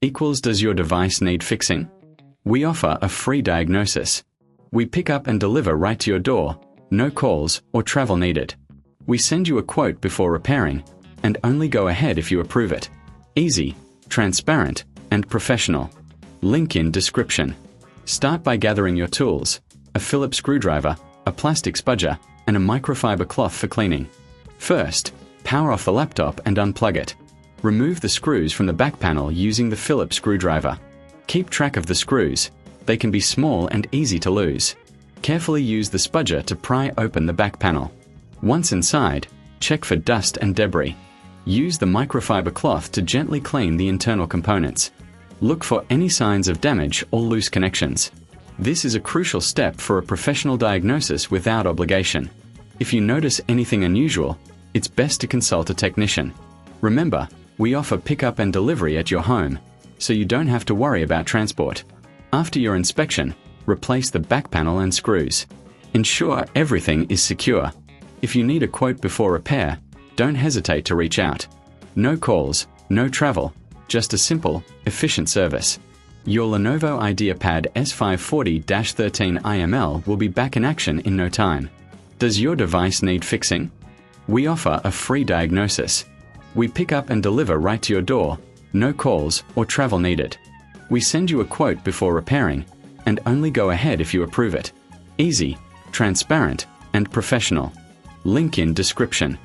equals does your device need fixing? We offer a free diagnosis. We pick up and deliver right to your door, no calls or travel needed. We send you a quote before repairing, and only go ahead if you approve it. Easy, transparent, and professional. Link in description. Start by gathering your tools, a Phillips screwdriver, a plastic spudger, and a microfiber cloth for cleaning. First, power off the laptop and unplug it. Remove the screws from the back panel using the Phillips screwdriver. Keep track of the screws. They can be small and easy to lose. Carefully use the spudger to pry open the back panel. Once inside, check for dust and debris. Use the microfiber cloth to gently clean the internal components. Look for any signs of damage or loose connections. This is a crucial step for a professional diagnosis without obligation. If you notice anything unusual, it's best to consult a technician. Remember, we offer pickup and delivery at your home, so you don't have to worry about transport. After your inspection, replace the back panel and screws. Ensure everything is secure. If you need a quote before repair, don't hesitate to reach out. No calls, no travel, just a simple, efficient service. Your Lenovo IdeaPad S540-13 IML will be back in action in no time. Does your device need fixing? We offer a free diagnosis. We pick up and deliver right to your door, no calls or travel needed. We send you a quote before repairing, and only go ahead if you approve it. Easy, transparent, and professional. Link in description.